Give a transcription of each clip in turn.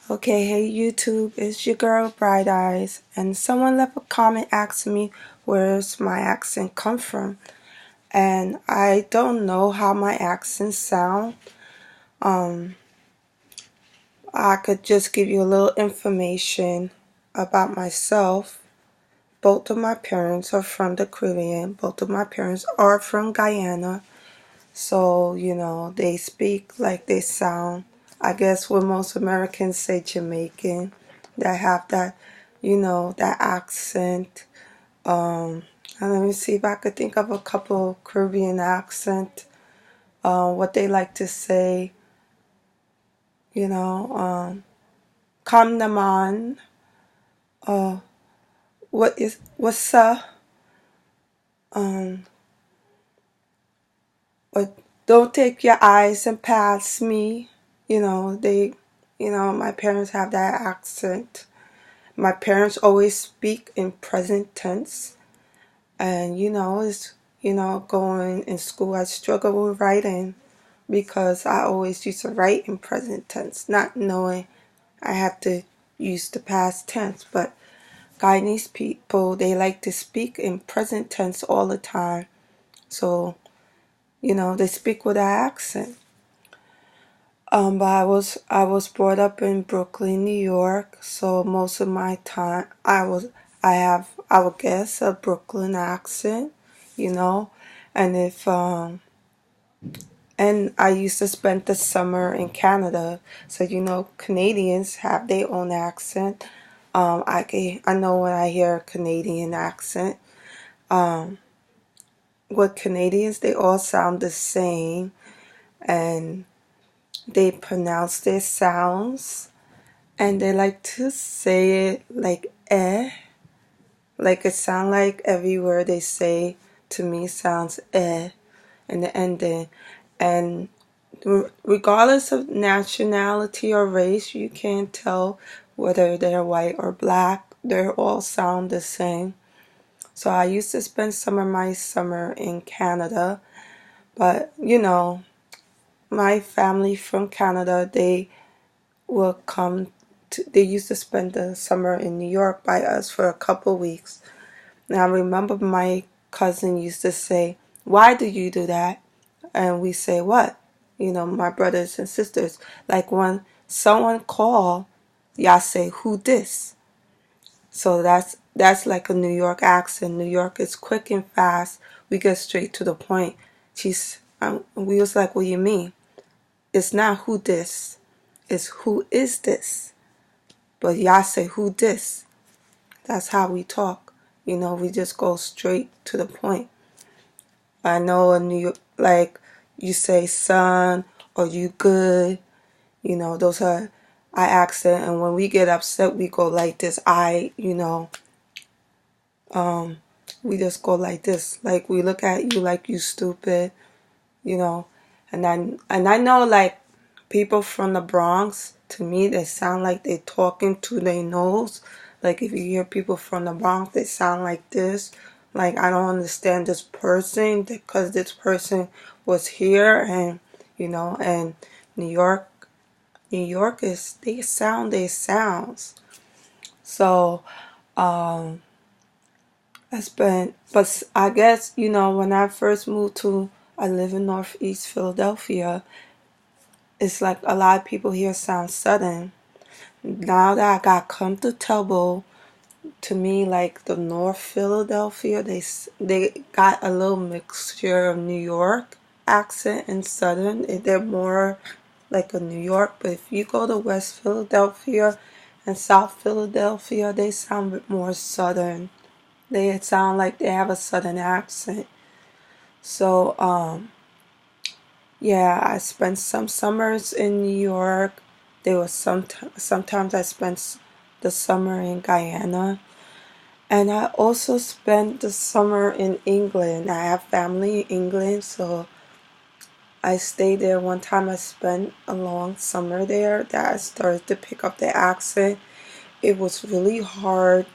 Okay, hey YouTube, it's your girl Bright Eyes, and someone left a comment asking me where's my accent come from, and I don't know how my accent sound. Um, I could just give you a little information about myself. Both of my parents are from the Caribbean. Both of my parents are from Guyana, so they speak like they sound. I guess what most Americans say Jamaican, that have that accent. Um, and let me see if I could think of a couple Caribbean accent. What they like to say, you know, come naman, uh, what's up, um, but don't take your eyes and pass me. My parents have that accent. My parents always speak in present tense. And going in school, I struggle with writing because I always used to write in present tense, not knowing I have to use the past tense. But Guyanese people, they like to speak in present tense all the time. So, they speak with an accent. But I was brought up in Brooklyn, New York, so most of my time I have, I would guess, a Brooklyn accent, you know, and if and I used to spend the summer in Canada, so Canadians have their own accent. I know when I hear a Canadian accent. Um, with Canadians, they all sound the same, and they pronounce their sounds. And they like to say it like like it sound like every word they say to me sounds in the ending. And regardless of nationality or race, you can't tell whether they're white or black. They all sound the same. So I used to spend some of my summer in Canada, but my family from Canada, they will come they used to spend the summer in New York by us for a couple weeks. Now I remember my cousin used to say, "Why do you do that?" And we say, "What?" My brothers and sisters. Like when someone call, y'all say, "Who this?" So that's like a New York accent. New York is quick and fast. We get straight to the point. We was like, "What do you mean?" It's not who this. It's who is this. But y'all say, "Who this?" That's how we talk. We just go straight to the point. I know in New York, like you say son or you good, those are our accent. And when we get upset, we go like this. Um, we just go like this. Like we look at you like you stupid, you know. And I know like people from the Bronx, to me, they sound like they talking to their nose. Like if you hear people from the Bronx, they sound like this. Like I don't understand this person because this person was here, and New York, New York is they sound their sounds. So but I guess when I first moved I live in Northeast Philadelphia. It's like a lot of people here sound Southern. Now that I got comfortable, to me, like the North Philadelphia, they got a little mixture of New York accent and Southern. They're more like a New York. But if you go to West Philadelphia and South Philadelphia, they sound a bit more Southern. They sound like they have a Southern accent. So, yeah, I spent some summers in New York. There was sometimes I spent the summer in Guyana. And I also spent the summer in England. I have family in England, so I stayed there. One time I spent a long summer there that I started to pick up the accent. It was really hard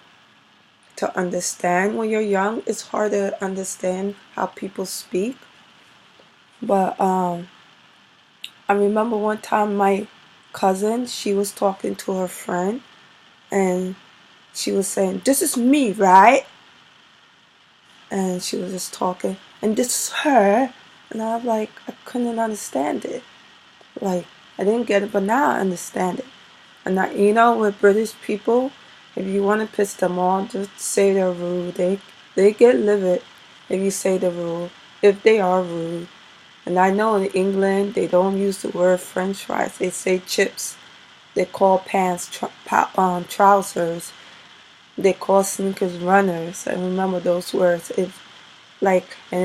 to understand when you're young. It's hard to understand how people speak. But I remember one time my cousin, she was talking to her friend, and she was saying, "This is me, right?" And she was just talking, and this is her. And I was like, I couldn't understand it. Like, I didn't get it, but now I understand it. And with British people, if you want to piss them off, just say they're rude. They get livid if you say they're rude, if they are rude. And I know in England, they don't use the word French fries. They say chips. They call pants trousers. They call sneakers runners. I remember those words. And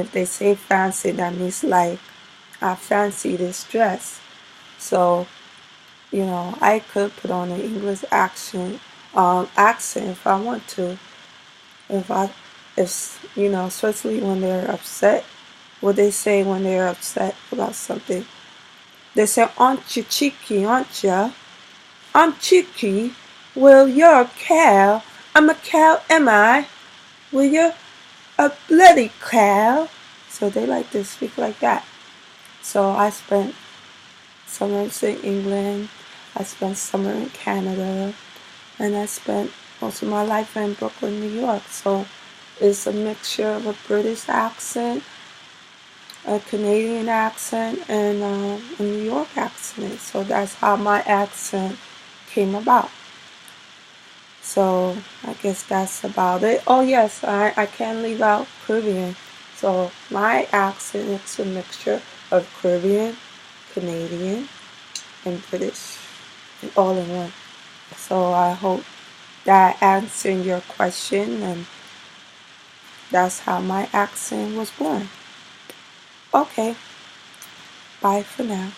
if they say fancy, that means like, I fancy this dress. So, I could put on an English accent if I want to. Especially when they're upset. What they say when they're upset about something. They say, "Aren't you cheeky, aren't ya? I'm cheeky. Well, you're a cow. I'm a cow, am I? Well, you're a bloody cow." So they like to speak like that. So I spent summers in England. I spent summer in Canada. And I spent most of my life in Brooklyn, New York. So it's a mixture of a British accent, a Canadian accent, and a New York accent. So that's how my accent came about. So I guess that's about it. Oh yes, I can't leave out Caribbean. So my accent is a mixture of Caribbean, Canadian, and British, all in one. So I hope that answered your question, and that's how my accent was born. Okay, bye for now.